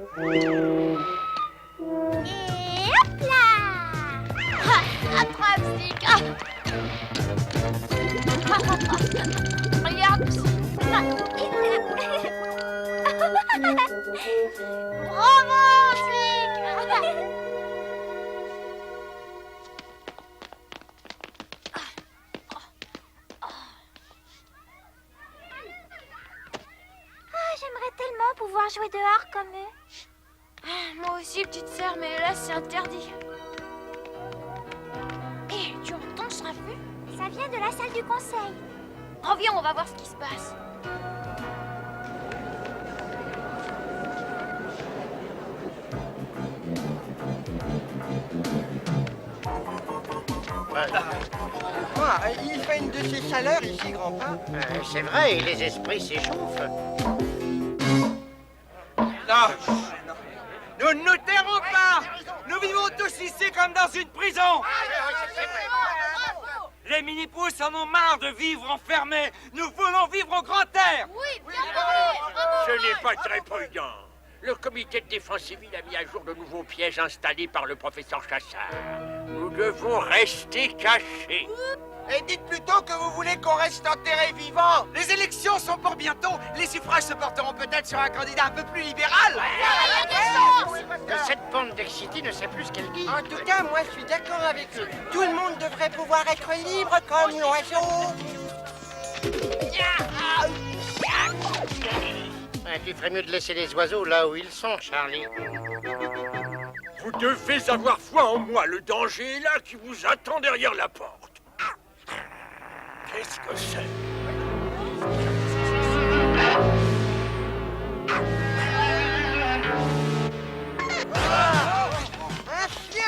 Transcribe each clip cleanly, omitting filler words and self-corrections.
Et hop là! Attrape, Stick! Regarde! Bravo, Stick! J'aimerais tellement pouvoir jouer dehors comme eux. Moi aussi, petite sœur, mais là, c'est interdit. Hé, tu entends ce raffut? Ça vient de la salle du conseil. Reviens, on va voir ce qui se passe. Il fait une de ces chaleurs ici, grand-père. C'est vrai, les esprits s'échauffent. Non. Nous ne nous tairons pas. Nous vivons tous ici comme dans une prison. Les mini-pousses en ont marre de vivre enfermés. Nous voulons vivre au grand air. Oui, bien Ce n'est pas très prudent. Le comité de défense civile a mis à jour de nouveaux pièges installés par le professeur Chassard. Nous devons rester cachés. Et dites plutôt que vous voulez qu'on reste enterrés vivants. Les élections sont pour bientôt. Les suffrages se porteront peut-être sur un candidat un peu plus libéral. Que cette bande d'excités ne sait plus ce qu'elle dit. En tout cas, moi, je suis d'accord avec eux. Tout le monde devrait pouvoir être libre comme l'oiseau. Tu ferais mieux de laisser les oiseaux là où ils sont, Charlie. Vous devez avoir foi en moi. Le danger est là qui vous attend derrière la porte. Qu'est-ce que c'est? Un chien!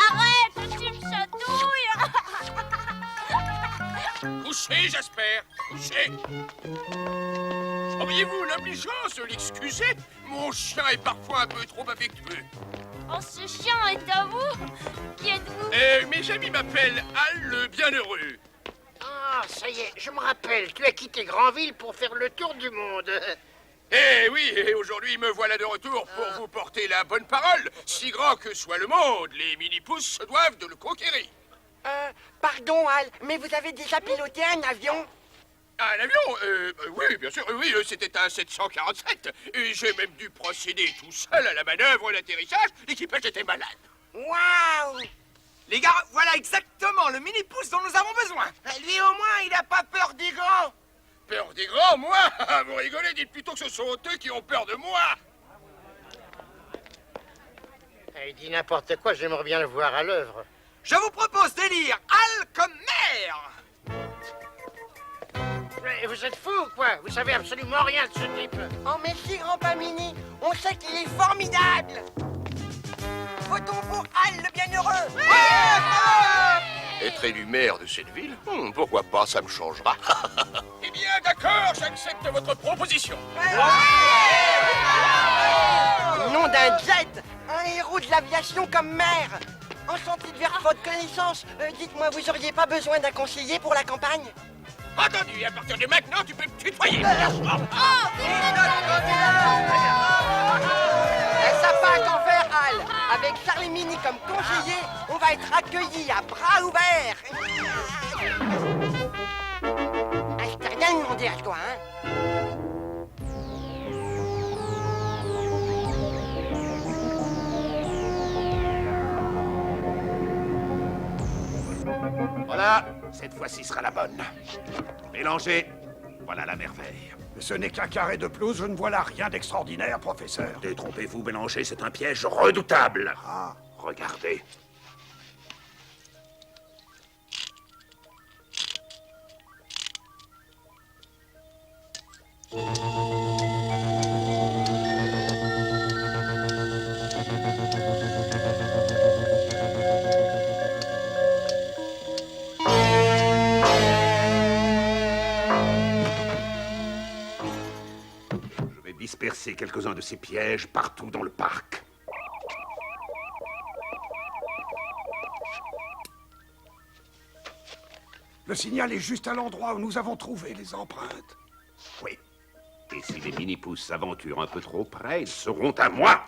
Arrête, tu me chatouilles! Couchez, Jasper, couchez. Auriez-vous l'obligeance de l'excuser? Mon chien est parfois un peu trop affectueux. Oh, ce chien est à vous? Qui êtes-vous? Mes amis m'appellent Al le Bienheureux. Ah, ça y est, je me rappelle. Tu as quitté Granville pour faire le tour du monde. Eh oui, et aujourd'hui me voilà de retour pour vous porter la bonne parole. Si grand que soit le monde, les mini-pousses se doivent de le conquérir. Pardon, Al, mais vous avez déjà piloté un avion? Un avion oui, bien sûr, oui, c'était un 747. Et j'ai même dû procéder tout seul à la manœuvre d'atterrissage. L'équipage était malade. Waouh! Les gars, voilà exactement le mini-pouce dont nous avons besoin. Lui, au moins, il n'a pas peur des grands. Peur des grands, moi? Vous rigolez, dites plutôt que ce sont eux qui ont peur de moi. Il dit n'importe quoi, j'aimerais bien le voir à l'œuvre. Je vous propose d'élire Al comme maire. Mais vous êtes fou ou quoi? Vous savez absolument rien de ce type. Oh, mais si, grand-père Mini, on sait qu'il est formidable. Votons pour Al le bienheureux. Être élu maire de cette ville? Pourquoi pas, ça me changera. Eh bien, d'accord, j'accepte votre proposition. Nom d'un jet, un héros de l'aviation comme maire. Enchanté de faire votre connaissance. Dites-moi, vous auriez pas besoin d'un conseiller pour la campagne? Entendu, à partir de maintenant, tu peux me tutoyer. Et ça passe en faire, Al. Avec Charlie Mini comme conseiller, on va être accueillis à bras ouverts. Je t'ai rien demandé à toi, hein. Voilà, cette fois-ci sera la bonne. Mélangez, voilà la merveille. Ce n'est qu'un carré de pelouse, je ne vois là rien d'extraordinaire, professeur. Détrompez-vous, mélanger, c'est un piège redoutable. Ah. Regardez. disperser quelques-uns de ces pièges partout dans le parc. Le signal est juste à l'endroit où nous avons trouvé les empreintes. Oui. Et si les mini-pousses s'aventurent un peu trop près, ils seront à moi.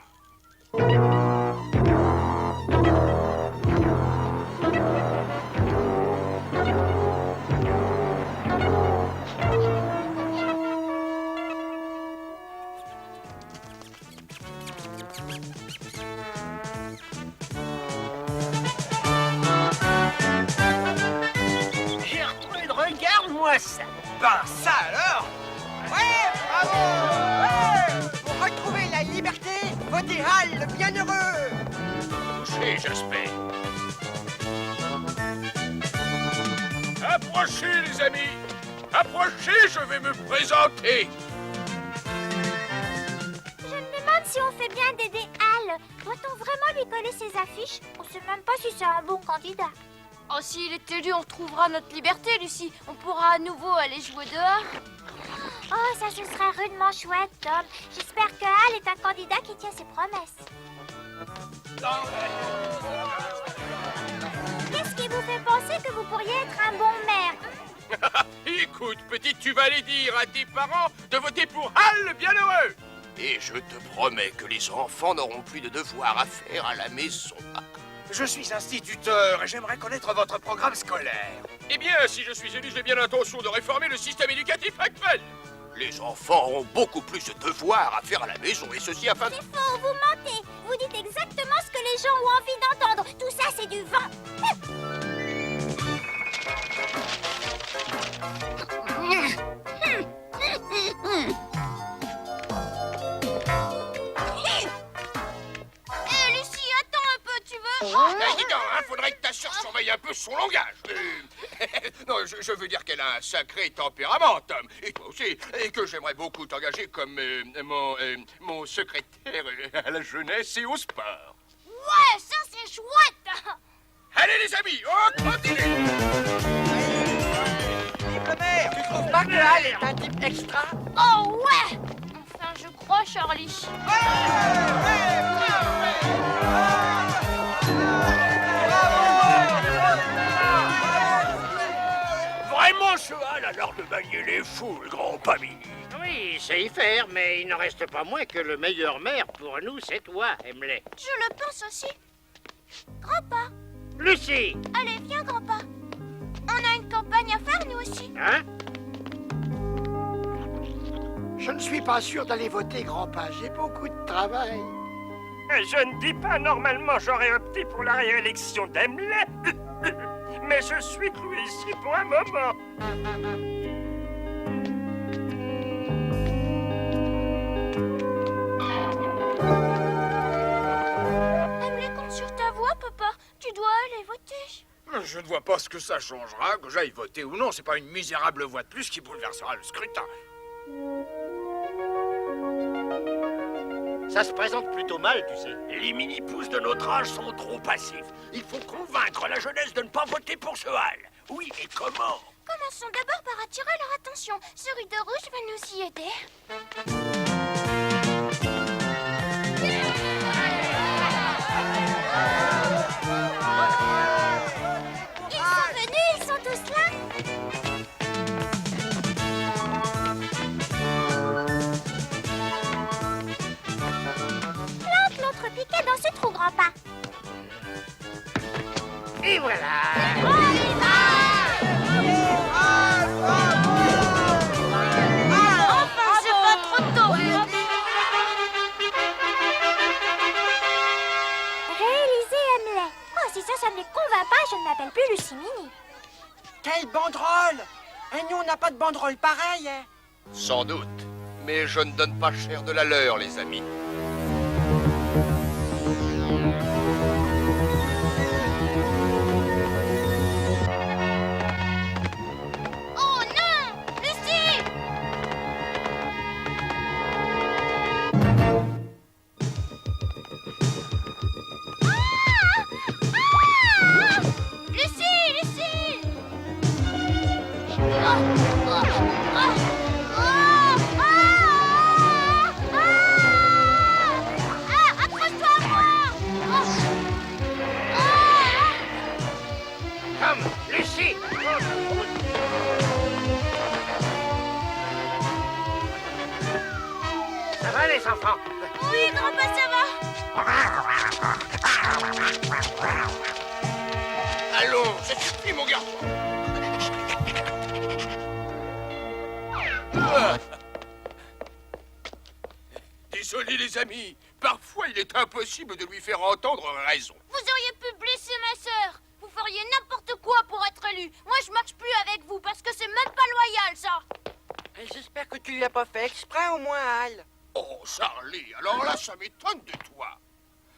Gertrude, regarde-moi ça. Ben ça alors. Ouais, bravo. Ouais. Pour retrouver la liberté, votez Hal, le bienheureux. Touché, Jasper. Approchez, les amis. Approchez, je vais me présenter. Je me demande si on fait bien d'aider Hal. Doit-on vraiment lui coller ses affiches? On sait même pas si c'est un bon candidat. Oh, s'il est élu, on retrouvera notre liberté, Lucie. On pourra à nouveau aller jouer dehors. Oh, ça ce serait rudement chouette, Tom. J'espère que Hal est un candidat qui tient ses promesses. Qu'est-ce qui vous fait penser que vous pourriez être un bon maire? Écoute, petite, tu vas aller dire à tes parents de voter pour Hal le bienheureux. Et je te promets que les enfants n'auront plus de devoirs à faire à la maison. Je suis instituteur et j'aimerais connaître votre programme scolaire. Eh bien, si je suis élu, j'ai bien l'intention de réformer le système éducatif actuel. Les enfants auront beaucoup plus de devoirs à faire à la maison, et ceci afin de... C'est faux, vous mentez. Vous dites exactement ce que les gens ont envie d'entendre. Tout ça, c'est du vent. Lucie, attends un peu, tu veux? Dis donc, hein, faudrait que ta sœur surveille un peu son langage. Non, je veux dire qu'elle a un sacré tempérament, Tom. Et toi aussi. Et que j'aimerais beaucoup t'engager comme mon secrétaire à la jeunesse et au sport. Ouais, ça c'est chouette. Allez, les amis, on continue. Le maire, tu trouves pas que Hal est un type extra? Oh ouais. Enfin, je crois, Charlie. Vraiment, ce Hal a l'art de manier les foules, grand Pammy. Oui, c'est y faire, mais il n'en reste pas moins que le meilleur maire pour nous, c'est toi, Emily. Je le pense aussi. Grand-pa, Lucie! allez, viens, grand-pa. On a une campagne à faire, nous aussi. Hein? Je ne suis pas sûr d'aller voter, grand-pa. J'ai beaucoup de travail. Je ne dis pas normalement j'aurais opté pour la réélection d'Emily, mais je suis cloué ici pour un moment. Emily compte sur ta voix, papa. Tu dois aller voter. Je ne vois pas ce que ça changera, que j'aille voter ou non. C'est pas une misérable voix de plus qui bouleversera le scrutin. Ça se présente plutôt mal, tu sais. Les mini-pousses de notre âge sont trop passifs. Il faut convaincre la jeunesse de ne pas voter pour ce Hal. Oui, mais comment? Commençons d'abord par attirer leur attention. Ce rideau rouge va nous y aider. Ils sont venus, ils sont tous là. Plante l'autre piquet dans ce trou, grand-pa. Et voilà! On y va! Enfin, c'est pas trop tôt. Réaliser Emily. Oh, si ça ne les convainc pas, je ne m'appelle plus Lucie Mini. Quelle banderole! Nous, on n'a pas de banderole pareille, hein. Sans doute. Mais je ne donne pas cher de la leur, les amis. Oh non! Lucie! Lucie! Lucie! Oh! Oh! Oh! Oh! Oh! Et les amis, parfois il est impossible de lui faire entendre raison. Vous auriez pu blesser ma sœur. Vous feriez n'importe quoi pour être élu. Moi, je marche plus avec vous parce que c'est même pas loyal, ça. J'espère que tu l'as pas fait exprès au moins, Al. Oh, Charlie, alors là, ça m'étonne de toi.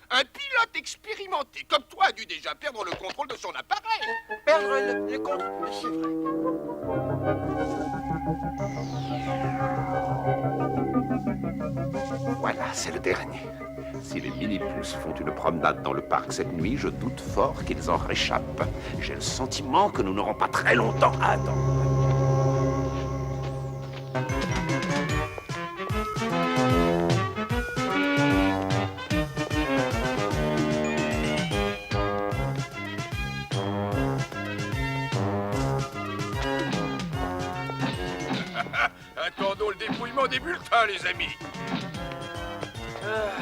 Un pilote expérimenté comme toi a dû déjà perdre le contrôle de son appareil. Perdre le contrôle, c'est vrai. Voilà, c'est le dernier. Si les mini-plus font une promenade dans le parc cette nuit, je doute fort qu'ils en réchappent. J'ai le sentiment que nous n'aurons pas très longtemps à attendre. Attendons le dépouillement des bulletins, les amis.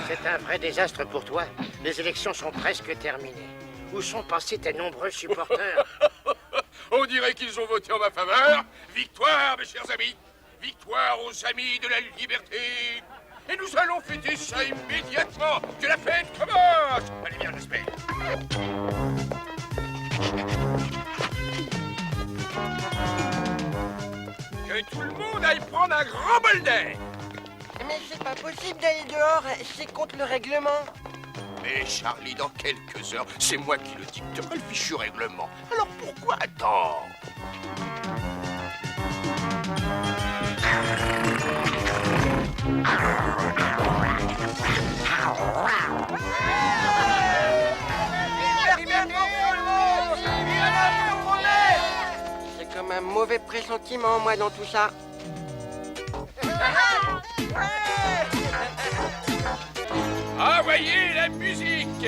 C'est un vrai désastre pour toi. Les élections sont presque terminées. Où sont passés tes nombreux supporters? On dirait qu'ils ont voté en ma faveur. Victoire, mes chers amis. Victoire aux amis de la liberté. Et nous allons fêter ça immédiatement. Que la fête commence. Allez bien, j'espère. Que tout le monde aille prendre un grand bol d'air. Mais c'est pas possible d'aller dehors, c'est contre le règlement. Mais Charlie, dans quelques heures, c'est moi qui le dicterai le fichu règlement. Alors pourquoi attendre? C'est comme un mauvais pressentiment, moi, dans tout ça. Envoyez la musique.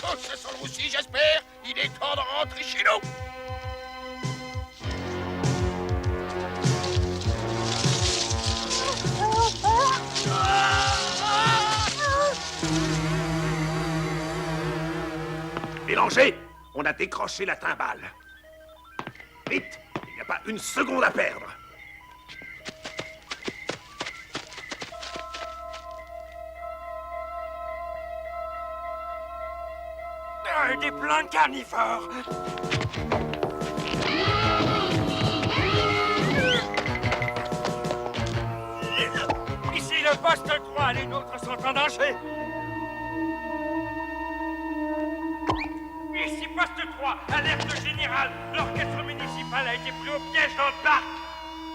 Ça sent le roussi, j'espère. Il est temps de rentrer chez nous. Bélanger, on a décroché la timbale. Vite, il n'y a pas une seconde à perdre. Des plantes carnivores. Ici le poste 3, les nôtres sont en danger. Ici poste 3, alerte générale. L'orchestre municipal a été pris au piège dans le parc.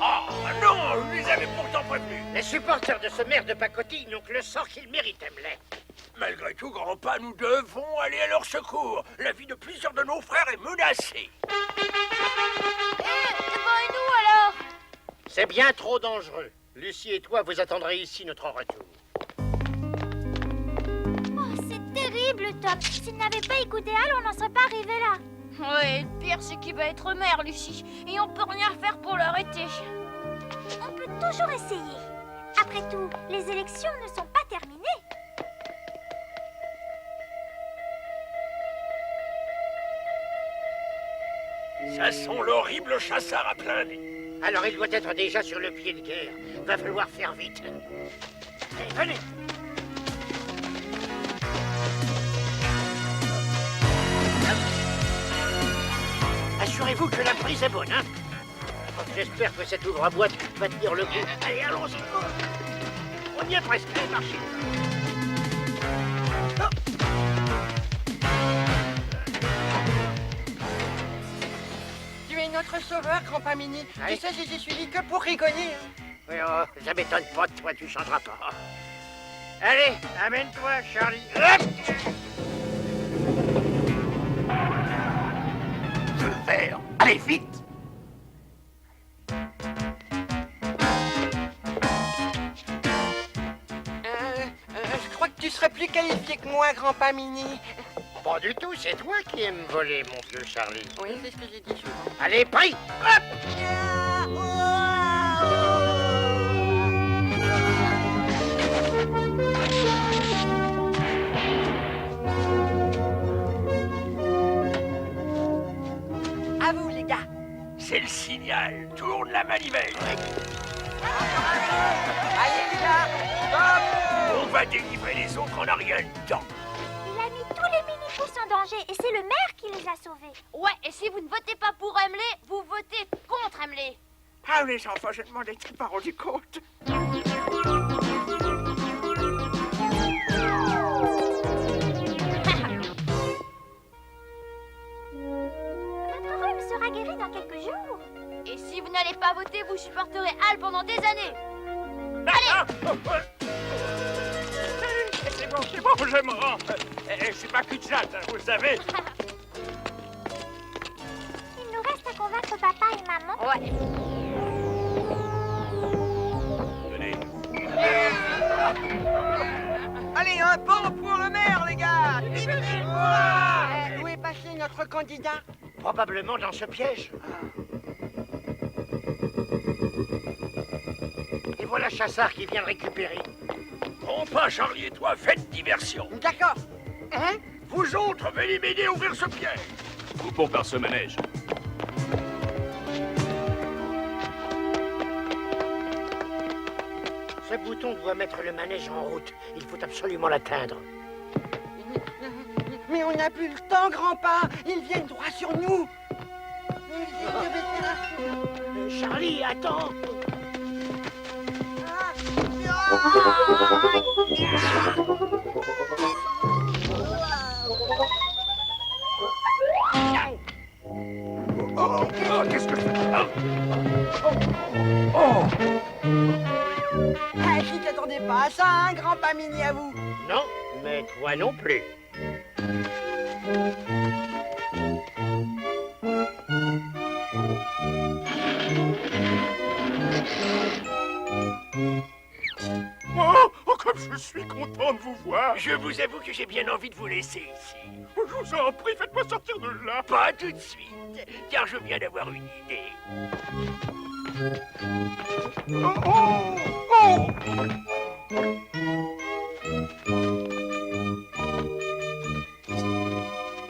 Oh non, on les avait pourtant prévenus. Les supporters de ce maire de pacotille n'ont que le sort qu'ils méritent, Emily. Malgré tout, grand-pa, nous devons aller à leur secours. La vie de plusieurs de nos frères est menacée. Et nous alors? C'est bien trop dangereux. Lucie et toi, vous attendrez ici notre retour. Oh, c'est terrible, Tom. S'il n'avait pas écouté Al, on n'en serait pas arrivé là. Ouais, le pire, c'est qu'il va être maire, Lucie. Et on peut rien faire pour l'arrêter. On peut toujours essayer. Après tout, les élections ne sont pas terminées. Ça sent l'horrible chassard à plein nez. Alors il doit être déjà sur le pied de guerre. Va falloir faire vite. Allez, venez. Assurez-vous que la prise est bonne, hein? J'espère que cet ouvre-boîte va tenir le coup. Allez, allons-y. On y est presque. Allez, marchez. Tu es notre sauveur, grand-pa Mini. Oui. Tu sais, je t'ai suivi que pour rigoler. Hein. Oui, oh, ça m'étonne pas de toi, tu changeras pas. Allez, amène-toi, Charlie. Hop! Allez, vite! Je crois que tu serais plus qualifié que moi, grand-pas Mini. Pas du tout, c'est toi qui aimes voler, mon vieux Charlie. Oui, c'est ce que j'ai dit souvent. Allez, pris! Hop! À vous, les gars. C'est le signal. Tourne la manivelle. Allez, les gars. Stop. On va délivrer les autres en un rien de temps. Il a mis tous les mini-pousses en danger et c'est le maire qui les a sauvés. Ouais, et si vous ne votez pas pour Emily, vous votez contre Emily. Ah, les enfants, je ne m'en étais pas rendu compte. Votre rhume sera guéri dans quelques jours. Et si vous n'allez pas voter, vous supporterez Al pendant des années. C'est bon, je me rends. Je suis pas cul de jatte, hein, vous savez. Il nous reste à convaincre papa et maman. Ouais. Tenez. Allez, un pont pour le maire, les gars. Où est passé notre candidat? Probablement dans ce piège. Et voilà Chassard qui vient le récupérer. Bon pas, Charlie et toi, faites diversion. D'accord. Hein? Vous autres, venez m'aider à ouvrir ce piège. Coupons par ce manège. Ce bouton doit mettre le manège en route. Il faut absolument l'atteindre. Mais on n'a plus le temps, grand-pas. Ils viennent droit sur nous. Charlie, attends! Oh, qu'est-ce que je fais? Ah, je t'attendais pas à ça, hein, grand-pas Mini, à vous. Non, mais toi non plus. Oh, comme je suis content de vous voir. Je vous avoue que j'ai bien envie de vous laisser ici. Je vous en prie, faites-moi sortir de là. Pas tout de suite, car je viens d'avoir une idée.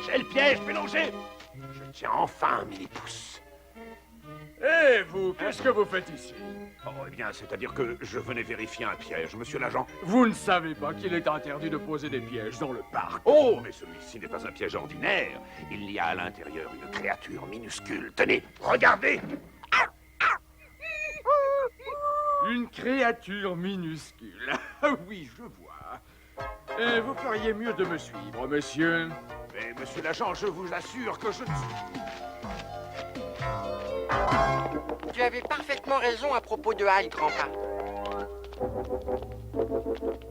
J'ai le piège mélangé. Je tiens enfin, Mini-Pouce. Et vous, qu'est-ce que vous faites ici? Oh, eh bien, c'est-à-dire que je venais vérifier un piège, monsieur l'agent. Vous ne savez pas qu'il est interdit de poser des pièges dans le parc. Oh, mais celui-ci n'est pas un piège ordinaire. Il y a à l'intérieur une créature minuscule. Tenez, regardez. Une créature minuscule. Ah oui, je vois. Et vous feriez mieux de me suivre, monsieur. Mais, monsieur l'agent, je vous assure que je ne suis... Tu avais parfaitement raison à propos de Hal, grand-pa.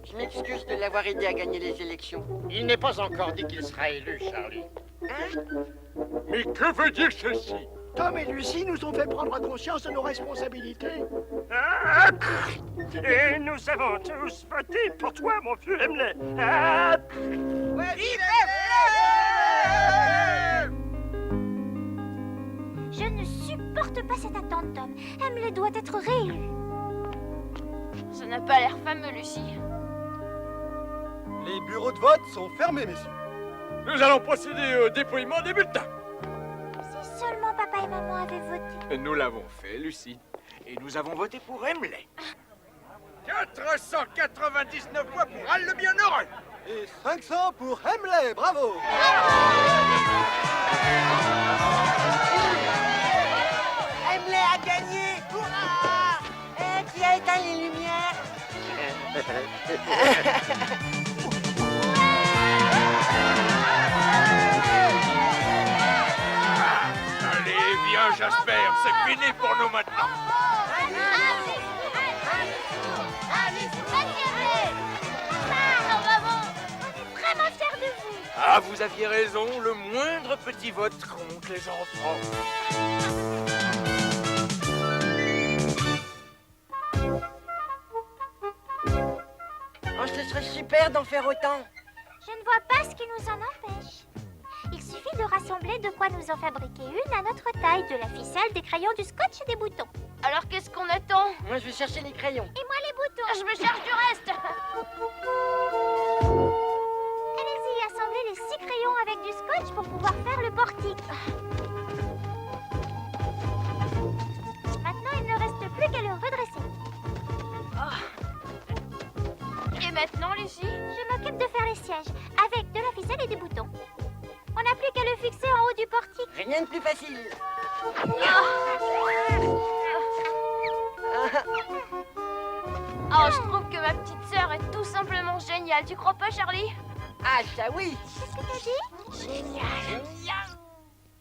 Je m'excuse de l'avoir aidé à gagner les élections. Il n'est pas encore dit qu'il sera élu, Charlie. Hein? Mais que veut dire ceci? Tom et Lucie nous ont fait prendre conscience de nos responsabilités. Ah, et nous avons tous voté pour toi, mon vieux Emily. Ah, Je ne supporte pas cette attente, Tom. Emily doit être réélue. Ça n'a pas l'air fameux, Lucie. Les bureaux de vote sont fermés, messieurs. Nous allons procéder au dépouillement des bulletins. Si seulement papa et maman avaient voté. Nous l'avons fait, Lucie. Et nous avons voté pour Emily. 499 voix pour Al le Bienheureux. Et 500 pour Hemley, bravo! Emily a gagné! Hurrah! Qui a éteint les lumières? Allez, viens, Jasper, c'est fini pour nous maintenant. On est vraiment fiers de vous. Ah, vous aviez raison, le moindre petit vote compte, les enfants. Oh, ce serait super d'en faire autant. Je ne vois pas ce qui nous en empêche. Il suffit de rassembler de quoi nous en fabriquer une à notre taille, de la ficelle, des crayons, du scotch et des boutons. Alors qu'est-ce qu'on attend? Moi, je vais chercher les crayons. Et moi les boutons. Je me charge du reste. Allez-y, assemblez les 6 crayons avec du scotch pour pouvoir faire le portique. Maintenant, il ne reste plus qu'à le redresser. Et maintenant, Lucie? Je m'occupe de faire les sièges, avec de la ficelle et des boutons. On n'a plus qu'à le fixer en haut du portique. Rien de plus facile. Oh, je trouve que ma petite sœur est tout simplement géniale. Tu crois pas, Charlie? Ah, ça oui. Qu'est-ce que t'as dit? Génial.